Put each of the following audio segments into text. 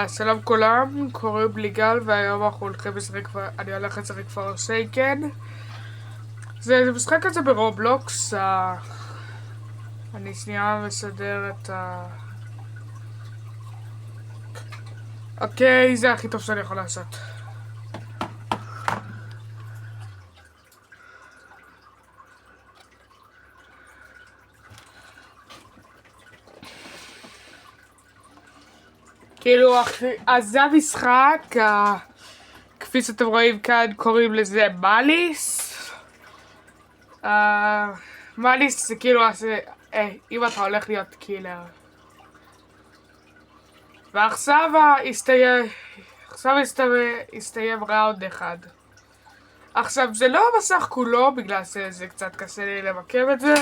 שלום כולם, קוראים לי גל והיום אנחנו הולכים לשחק, אני הולך לשחק פורסייקן. זה משחק כזה ברובלוקס. אני שנייה מסדר את אוקיי, זה הכי טוב שאני יכול לעשות. כאילו, אז זה המשחק, כפי שאתם רואים כאן קוראים לזה מאליס. מאליס זה כאילו, אם אתה הולך להיות קילר. ועכשיו הסתיים ראונד אחד. עכשיו זה לא המסך כולו, בגלל שזה קצת קשה לי למקם את זה.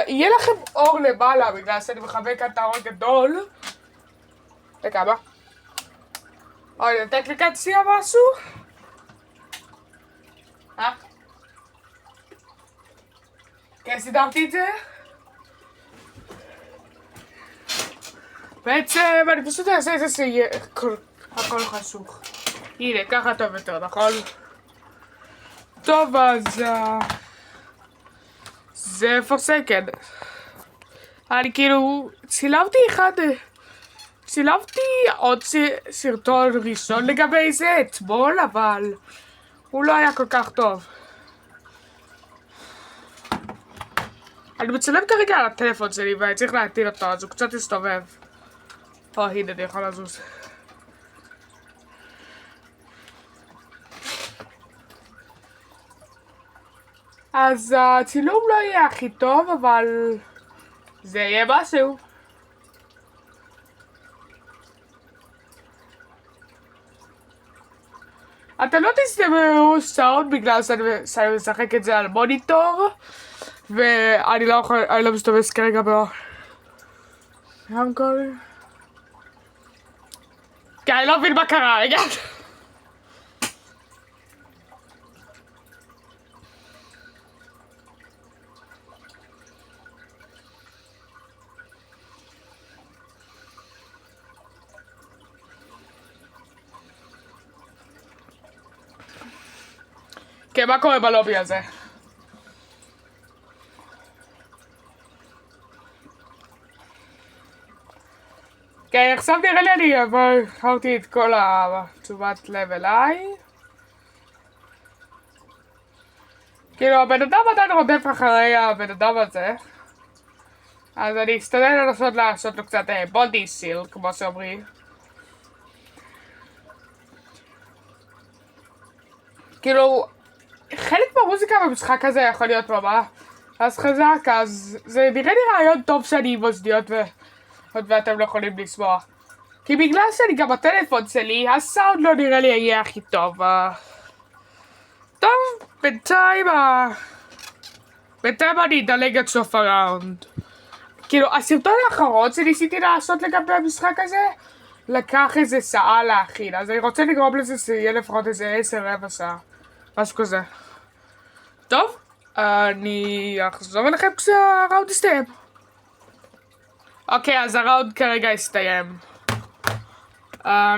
יהיה לכם אור למעלה, בגלל שאני מחבק כאן את האור הגדול. וכמה? אוי, נתק לי כאן צייה משהו? כן, סידרתי את זה? בעצם אני פשוט אעשה את זה שיהיה הכל חשוך. הנה, ככה טוב יותר, נכון? טוב, אז זה פורסייקן. אני כאילו צילמתי עוד סרטון ראשון לגבי זה אתמול, אבל הוא לא היה כל כך טוב. אני מצלם כרגע על הטלפון שלי ואני צריך להטיל אותו, אז הוא קצת יסתובב. הנה, אני יכול לזוז. אז הצילום לא יהיה הכי טוב, אבל זה יהיה משהו. אתם לא תסתמרו סאונד בגלל שאני משחק את זה על מוניטור, ואני לא משתמש כרגע רמקול. כי אני לא מבין מה קרה, רגע. כן, מה קורה בלובי הזה? כן, עכשיו נראה לי אני עברתי את כל התשומת לב אליי. כאילו, הבן אדם עדיין רודף אחרי הבן אדם הזה. אז אני אשתדל לנסות לעשות לו קצת בודי סיל, כמו שאומרים. כאילו, חלק מהמוזיקה במשחק הזה יכול להיות ממש חזק, אז זה נראה לי רעיון טוב שאני עם אוזניות ואתם לא יכולים לשמוע. כי בגלל שאני גם בטלפון שלי, הסאונד לא נראה לי יהיה הכי טוב. טוב, בינתיים אני אדלג עד סוף הראונד. כאילו, הסרטון האחרון שניסיתי לעשות לגבי המשחק הזה, לקח איזה שעה להכין, אז אני רוצה לגרום לזה שיהיה לפחות איזה 10-15 שעה. משהו כזה. טוב, אני אחזור אליכם כשהראונד יסתיים. אוקיי, אז הראונד כרגע הסתיים.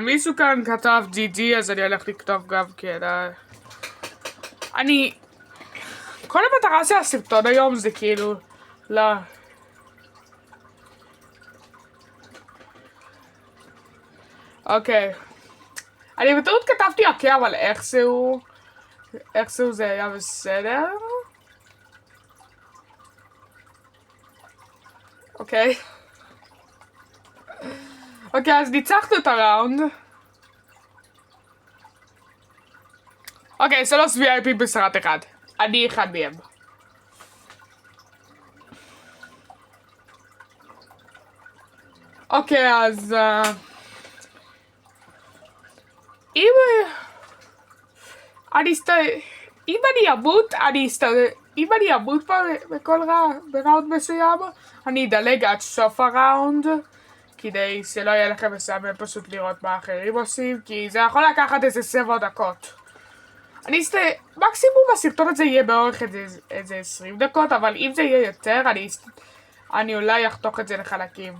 מישהו כאן כתב GG, אז אני הולך לכתוב גם כן. כל המטרה של הסרטון היום זה כאילו אוקיי. אני בטעות כתבתי אוקיי, אבל איכשהו זה היה בסדר. אוקיי. אוקיי, אז ניצחנו את הראונד. אוקיי, 3 VIP בסרט אחד. אני אחד מהם. אוקיי, אז אם אני אמות בכל בראונד מסוים, אני אדלג עד סוף הראונד, כדי שלא יהיה לכם מסמם פשוט לראות מה אחרים עושים, כי זה יכול לקחת איזה 7 דקות. מקסימום הסרטון הזה יהיה באורך איזה 20 דקות, אבל אם זה יהיה יותר, אני אולי אחתוך את זה לחלקים.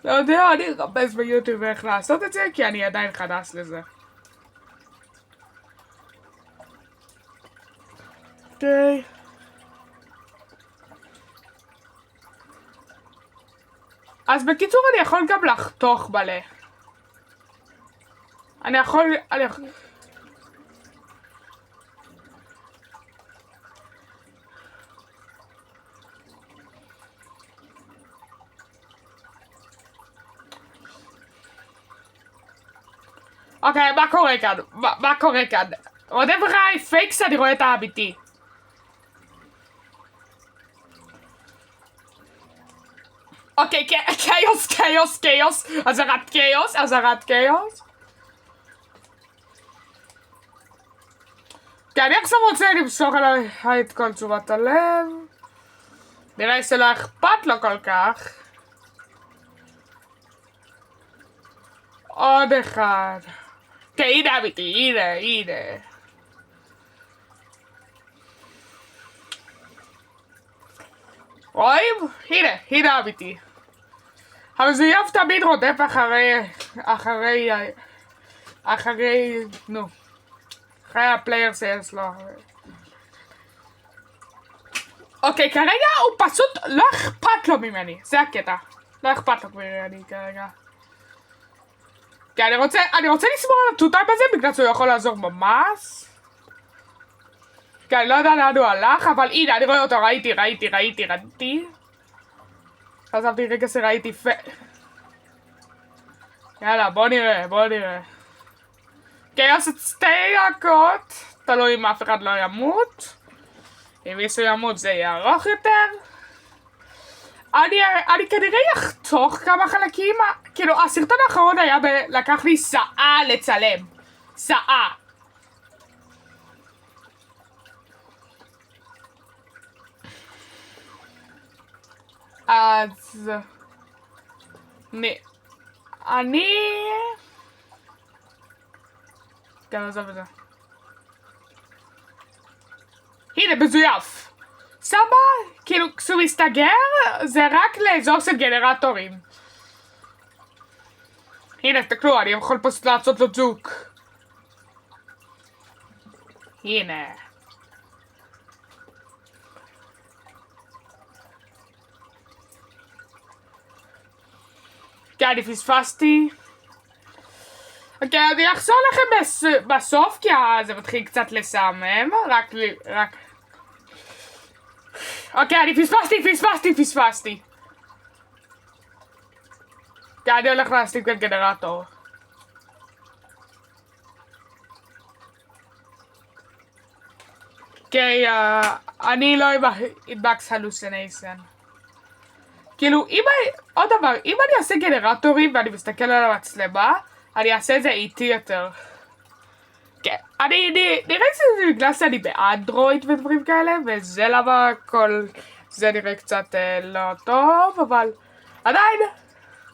לא יודע, אני אחפש ביוטיוב איך לעשות את זה, כי אני עדיין חדש לזה. אוקיי. אז בקיצור אני יכול גם לחתוך מלא. אני יכול... אוקיי, מה קורה כאן? מה קורה כאן? רודף אחריי פייקס, אני רואה את האמיתי. אוקיי, קיוס, אזהרת קיוס. כי אני עכשיו רוצה למשוך עליי את כל תשומת הלב. נראה שלא אכפת לו כל כך. עוד אחד. אוקיי, הנה אמיתי, הנה. רואים? הנה אמיתי. המזויף תמיד רודף אחרי הפלייר שיש לו. אוקיי, כרגע הוא פשוט לא אכפת לו ממני, זה הקטע. לא אכפת לו ממני כרגע. כי אני רוצה לשמור על הטוטיים הזה בגלל שהוא יכול לעזור ממש. כי אני לא יודע לאן הוא הלך, אבל הנה, אני רואה אותו, ראיתי. חשבתי רגע שראיתי יאללה, בוא נראה. קיוס את 2 דקות, תלוי אם אף אחד לא ימות. אם מישהו ימות זה יהיה ארוך יותר. אני כנראה אחתוך כמה חלקים, כאילו הסרטון האחרון היה לקח לי שעה לצלם. שעה. אז... אני... כן, עזוב את זה. הנה, מזויף. סבא, כאילו, כשהוא מסתגר, זה רק לאזור של גנרטורים. הנה, תסתכלו, אני יכול פשוט לעשות לו ג'וק. הנה. כן, אני פספסתי. אוקיי, אני אחזור לכם בסוף, כי זה מתחיל קצת לסמם. רק... אוקיי, אני פספסתי. כן, אני הולך להסליק את גנרטור. אוקיי, אני לא עם בקס הלוסיניישן. כאילו, עוד דבר, אם אני אעשה גנרטורים ואני מסתכל על המצלמה, אני אעשה את זה איטי יותר. כן, נראה שזה בגלל שאני באנדרואיד ודברים כאלה, וזה למה כל זה נראה קצת לא טוב, אבל עדיין,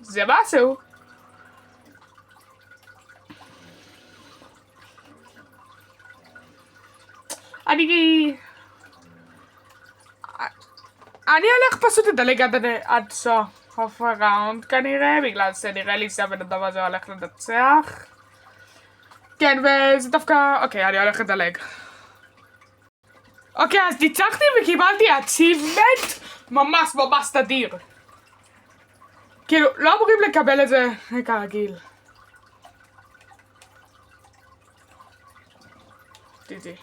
זה משהו. אני הולך פשוט לדלג עד סוף הראונד כנראה, בגלל שנראה לי שהבן אדם הזה הולך לנצח. כן, וזה דווקא... אוקיי, אני הולך לדלג. אוקיי, אז ניצחתי וקיבלתי achievement ממש תדיר. כאילו, לא אמורים לקבל את זה כרגיל. תיתי.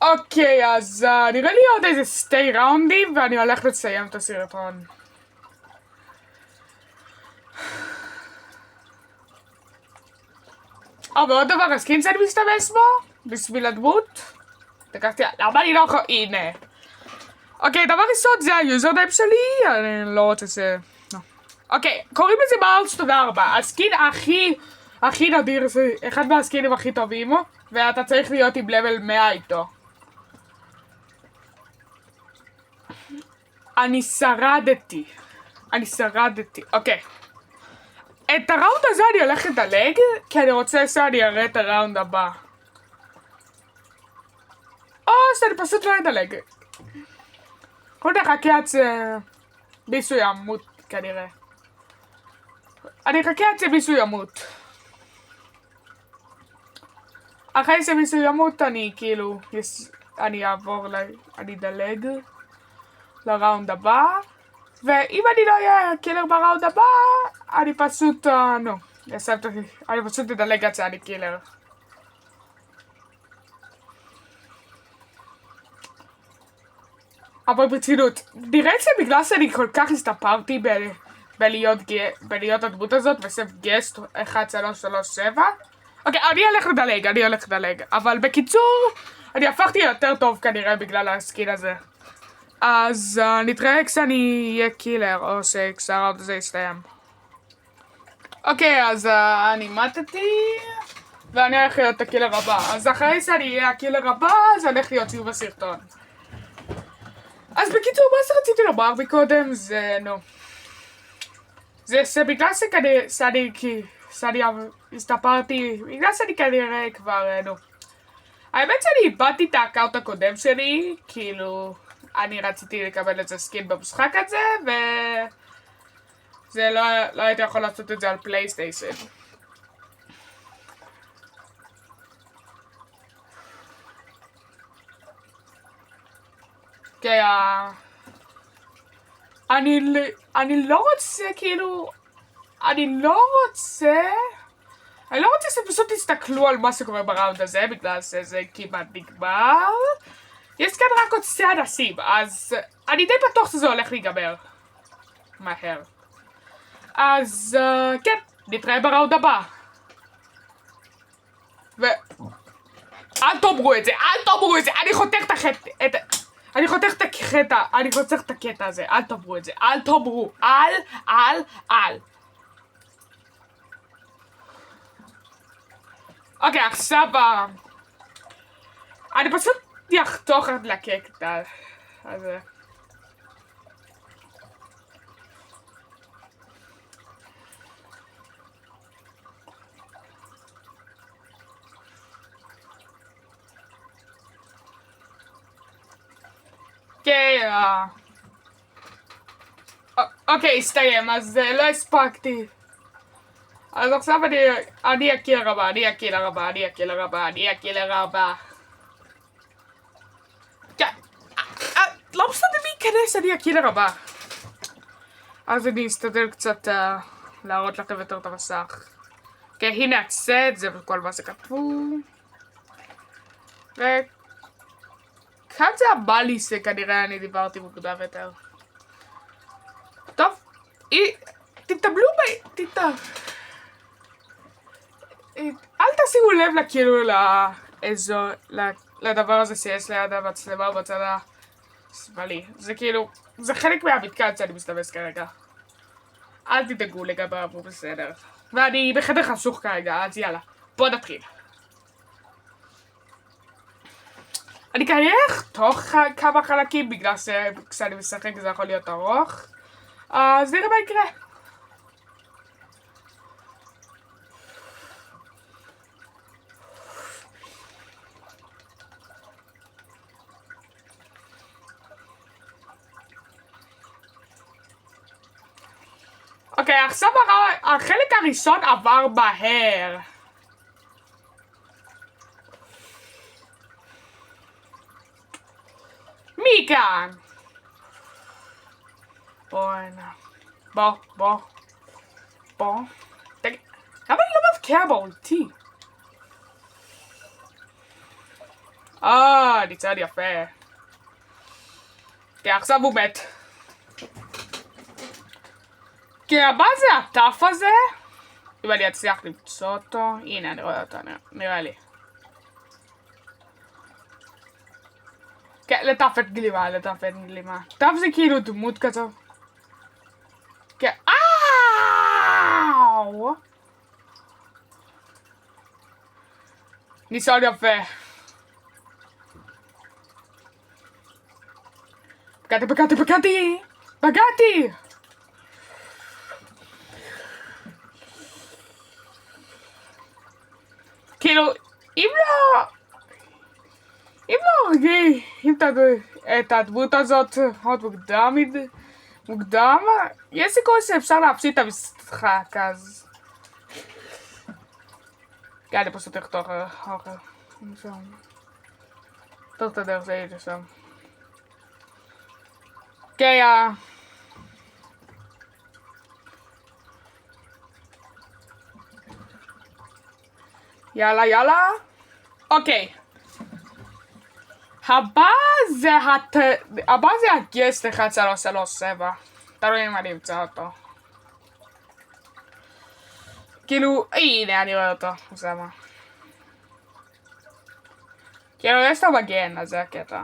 אוקיי, אז נראה לי עוד איזה 2 ראונדים ואני הולך לסיים את הסרטון. ועוד דבר, הסקין שאני משתמש בו, בשביל הדמות. תקחתי, למה אני לא יכול... הנה. אוקיי, דבר ראשון זה היוזרניים שלי, אני לא רוצה ש... אוקיי, קוראים לזה מיילסטון 4, הסקין הכי נדיר, זה אחד מהסקינים הכי טובים, ואתה צריך להיות עם לבל 100 איתו. אני שרדתי, אוקיי. את הראונד הזה אני הולך לדלג, כי אני רוצה שאני אראה את הראונד הבא. או שאני פשוט לא אדלג. בוא נחכה עד ביסו ימות כנראה. אני אחכה עד שביסו ימות. אחרי שביסו ימות אני כאילו, אני אעבור, אני אדלג לראונד הבא. ואם אני לא אהיה קילר בראונד הבא, אני פשוט, אני פשוט אדלג עד שאני קילר. אבל ברצינות, נראה שבגלל שאני כל כך הסתפרתי בלהיות הדמות הזאת בסף גסט 1337. אוקיי, אני הולך לדלג, אבל בקיצור, אני הפכתי יותר טוב כנראה בגלל הסקין הזה. אז נתראה כשאני אהיה קילר, או כשהראונד הזה יסתיים. אוקיי, אז אני מתתי, ואני הולך להיות הקילר הבא. אז אחרי שאני אהיה הקילר הבא, זה הולך להיות סיום הסרטון. אז בקיצור, מה שרציתי לומר מקודם זה, זה בגלל שאני הסתפרתי, בגלל שאני כנראה כבר, האמת שאני איבדתי את האקאונט הקודם שלי, כאילו, אני רציתי לקבל איזה סקין במשחק הזה, זה לא הייתי יכול לעשות את זה על פלייסטיישן. כן, אני לא רוצה, כאילו, אני לא רוצה שפשוט תסתכלו על מה שקורה בראונד הזה, בגלל שזה כמעט נגמר. יש כאן רק עוד 2 אנשים, אז אני די בטוח שזה הולך להיגמר. מהר. אז כן, נתראה בראונד הבא. אל תאמרו את זה, אני חותך את הקטע הזה, אל תאמרו את זה, אל תאמרו, אל. אוקיי, עכשיו, אני פשוט אחתוך עד לקטע הזה. אוקיי, הסתיים, אז לא הספקתי. אז עכשיו אני הקילר הבא. לא משנה מי ייכנס, אני הקילר הבא. אז אני אסתדל קצת להראות לכם יותר את המסך. אוקיי, הנה הצד, זה כל מה שכתבו. כאן זה הבא שכנראה אני דיברתי מוקדם יותר. טוב, תתאבלו אל תשימו לב כאילו לדבר הזה שיש ליד המצלמה בצד השמאלי. זה כאילו, זה חלק מהמתקן שאני מסתמס כרגע. אל תדאגו לגביו, הוא בסדר. ואני בחדר חשוך כרגע, אז יאללה, בוא נתחיל. אני כנראה אחתוך כמה חלקים בגלל שכשאני משחק זה יכול להיות ארוך. אז נראה מה יקרה. אוקיי, עכשיו החלק הראשון עבר מהר. מי כאן? בוא. תגיד, למה אני לא מבקיע באולטי? ניצד יפה. כי עכשיו הוא מת. כי הבא זה הטף הזה. אם אני אצליח למצוא אותו. הנה, אני רואה אותו, נראה לי. כן, לטף את גלימה. טף זה כאילו דמות כזו. כן, אאו! ניסיון יפה. פגעתי! כאילו, אם לא הרגי את הדמות הזאת עוד מוקדם? יש סיכוי שאפשר להפסיד את המשחק, אז... כן, אני פשוט אכתוב אוכל. טוב את הדרך זה יהיה שם. אוקיי, יאללה, יאללה. אוקיי. הבא זה הגסט 1337. תלוי אם אני אמצא אותו. כאילו, הנה אני רואה אותו. זה מה. כאילו, יש לו מגן, אז זה הקטע.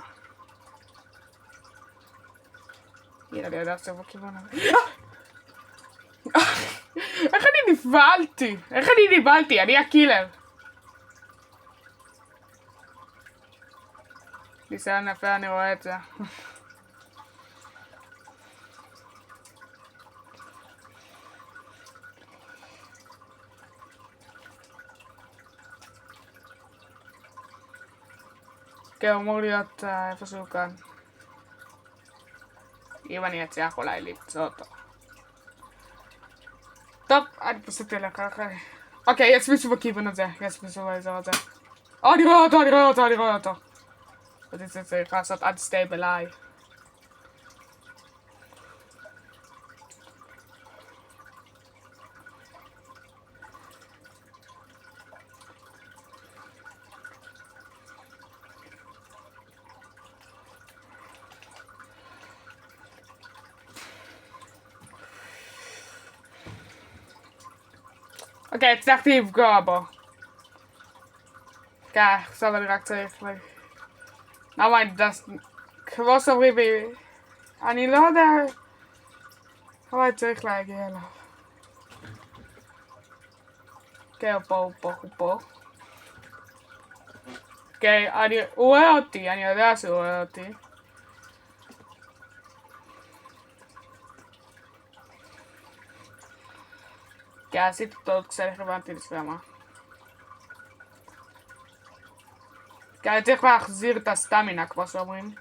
הנה, אני יודע שזה בכיוון הזה. איך אני נבלתי? איך אני נבלתי? אני הקילר. ניסיון יפה, אני רואה את זה. כן, הוא אמור להיות איפשהו כאן. אם אני אצליח אולי למצוא אותו. טוב, אני פשוט אלך ככה. אוקיי, יש מישהו בכיוון הזה. יש מישהו באזור הזה. אני רואה אותו, אני רואה אותו, אני רואה אותו. זה צריך לעשות unstable eye. אוקיי, הצלחתי לפגוע בו. כן, עכשיו אני רק צריך למה אני דסט... כמו שאומרים בי... אני לא יודע... כמה אני צריך להגיע אליו. אוקיי, הוא פה, הוא פה, הוא פה. אוקיי, הוא רואה אותי, אני יודע שהוא רואה אותי. כן, עשיתי טעות כשאני הבנתי למה. כן, אני צריך להחזיר את הסטמינה, כמו שאומרים.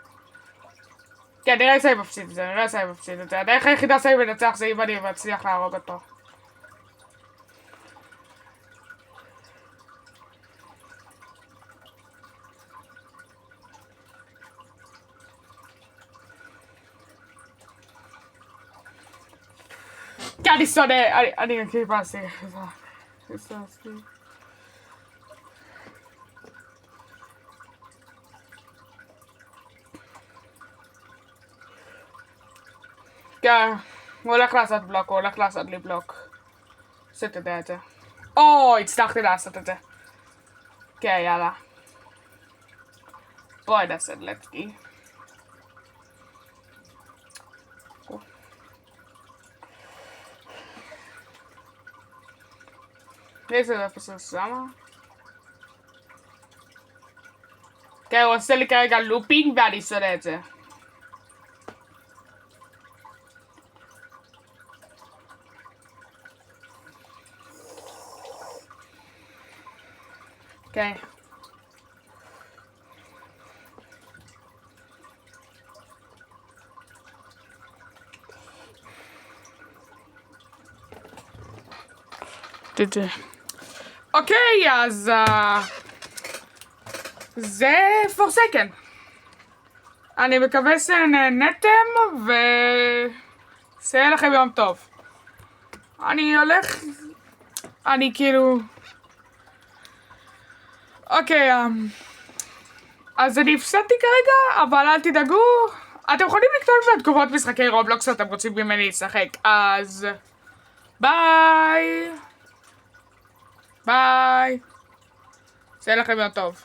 כן, נראה שאני מפסיד את זה, נראה שאני מפסיד את זה. הדרך היחידה שאני מנצח זה אם אני מצליח להרוג אותו. כן, אני שונא, אני חיפשתי. כן, הוא הולך לעשות בלוק, הוא הולך לעשות לי בלוק. שתדע את זה. או, הצלחתי לעשות את זה. כן, יאללה. בואי נעשה לטקי. איזה אפס שמה? כן, הוא עושה לי כרגע לופינג ואני שונא את זה. אוקיי. אוקיי, אז זה פורסקן. אני מקווה שנהנתם שיהיה לכם יום טוב. אני הולך... אני כאילו... אוקיי, אז אני הפסדתי כרגע, אבל אל תדאגו. אתם יכולים לכתוב בתגובות משחקי רובלוקס אתם רוצים ממני לשחק, אז... ביי! ביי! שיהיה לכם יום טוב.